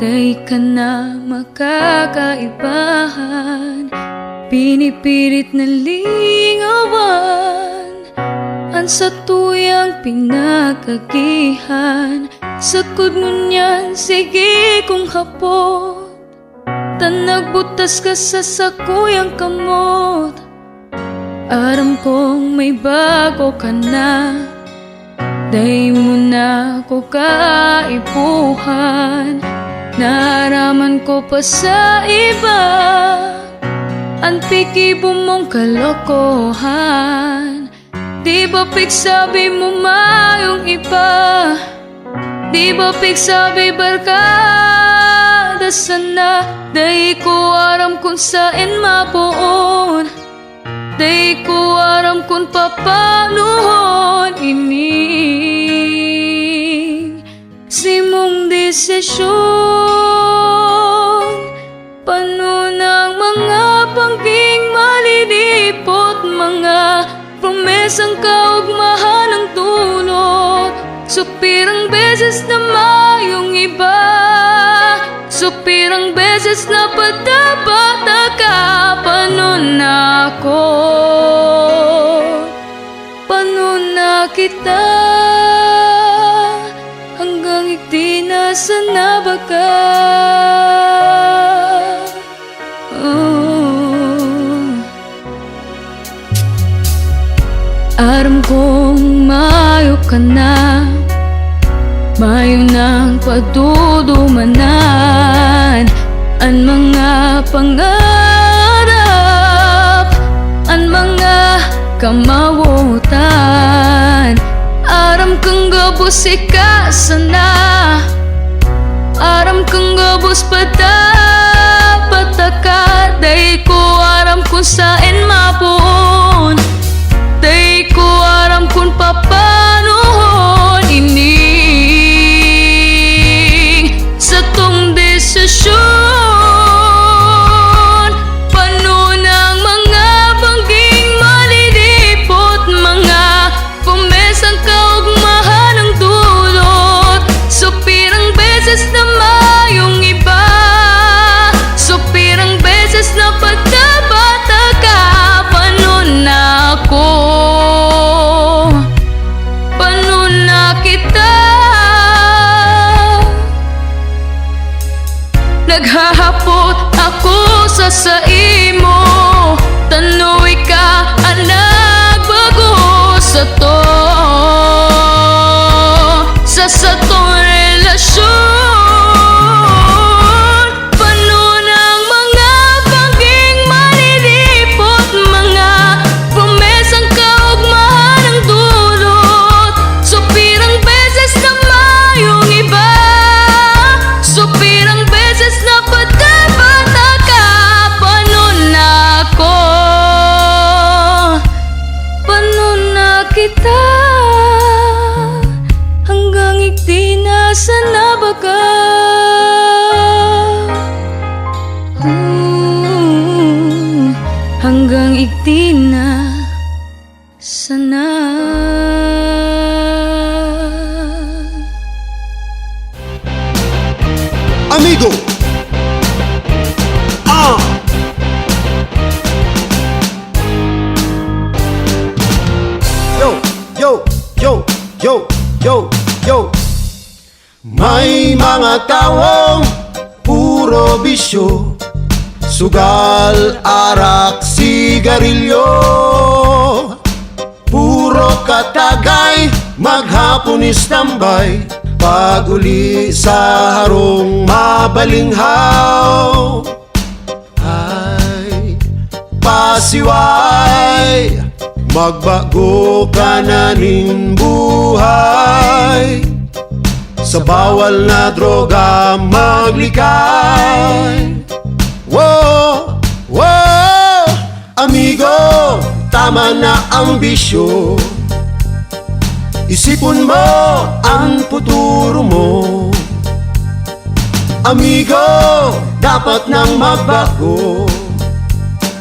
Di ka na makakaibahan, pinipilit na lingawan ang sa tuyang pinagagihan. Sakod mo niyan, sige kung hapot, tanagbutas ka sa sakuyang kamot. Aram kong may bago ka na, di mo na ko kaipuhan. Naaraman ko pa sa iba ang pikibo mong kalokohan. Di ba pigsabi mo mayong iba? Di ba pigsabi barkada sana? Di ko aram kung saan mapuon, di ko aram kung papanuhon ining simong desisyon. Pano ng mga pangging malilipot, mga promesang kaugmahan ng dulot. Supirang beses na mayong iba, supirang beses na patabata ka. Pano na ako, pano na kita, hanggang ikti na sana ba ka? Aram kong mayo ka na, mayo nang padudumanan ang mga pangarap, ang mga kamawutan. Aram kang gabos ikasa na, aram kang gabos pataka. Di ko aram kung saan mapuon, di ko aram kung papanuhon ining sa tong desisyon. Pano ng mga bangging malilipot, mga pumesang kaugmahan ng dulot. Supirang beses na mayong iba, supirang beses na patabata ka. Pano na ako, pano na kita, naghahapot ako sa imo. Tanoy ka ang nagbago sa to, sa tong relasyon. Pano ng mga bangging malilipot, mga promesang kaugmahan ng dulot. Supirang beses na mayong iba, supirang beses na patabata ka. Pano na ako, pano na kita, hanggang ikti na sana ba ka? Hanggang ikti na sana. Amigo! Yo, yo, yo, yo, yo, yo. May mga taong puro bisyo, sugal, arak, sigarilyo. Puro katagay, maghapon istambay, pag uli sa harong mabalinghaw. Ay, pasiway, magbago ka na ning buhay. Sa bawal na droga maglikay. Wow, wow, amigo, tama na ang bisyo. Isipon mo ang futuro mo. Amigo, dapat nang magbago,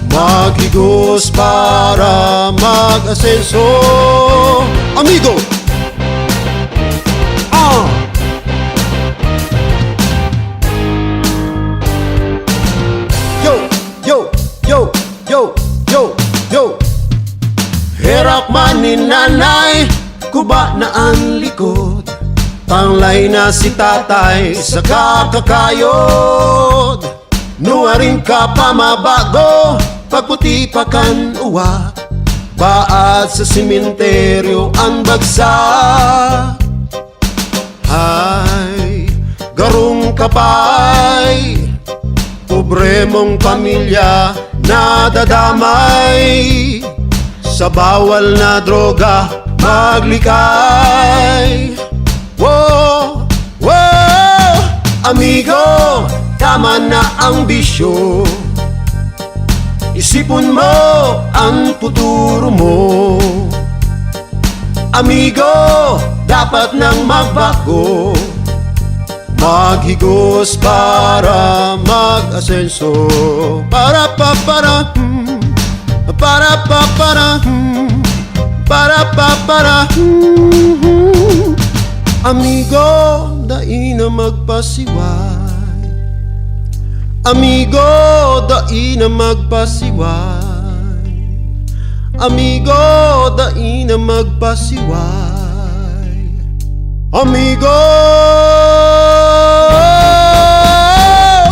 maghigos para mag-asenso. Amigo! nanay, kuba na ang likod. Tanglay na si tatay sa kakakayod. Nuwarin ka pa mabago, pagputi pa kan uwa. Baat sa simenteryo ang bagsak. Ay, garong kapay, pobre mong pamilya nadadamay. Sa bawal na droga maglikay. Wow, wow, amigo, tama na ang bisyo. Isipon mo ang futuro mo. Amigo, dapat nang magbago. Maghigos para mag-asenso. Para pa para para pa para para pa para. Amigo, dai na magpasiway. Amigo, dai na magpasiway. Amigo, dai na magpasiway. Amigo!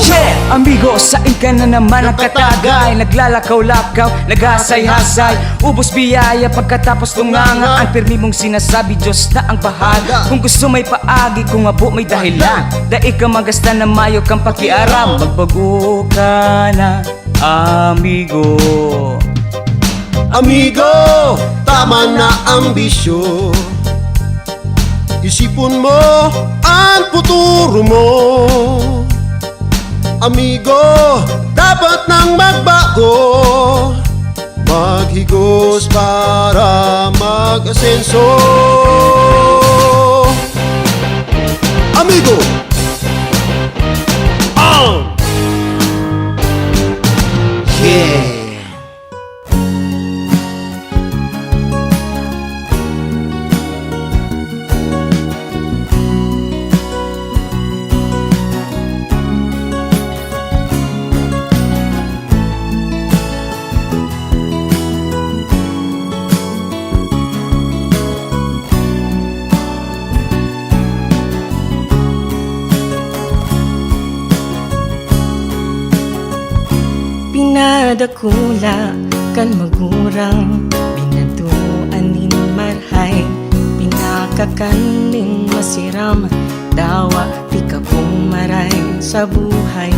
Yeah! Amigo, saan ka na naman ang katagay? Naglalakaw-lakaw, naghasay-hasay, ubos biyaya pagkatapos tunganga. Ang pirmi mong sinasabi, Diyos na ang bahala. Kung gusto may paagi, kung abo may dahilan. Dai ka magasta na mayo kang pakiaram. Magbago ka na, amigo. Amigo, tama na ang bisyo. Isipon mo ang futuro mo. Amigo, dapat nang magbago. Maghigos para mag-asenso. Amigo! Yeah! Pinadakula kan magurang, binaduanin marhay, pinakakanin masiram, dawa di ka pumaray sa buhay.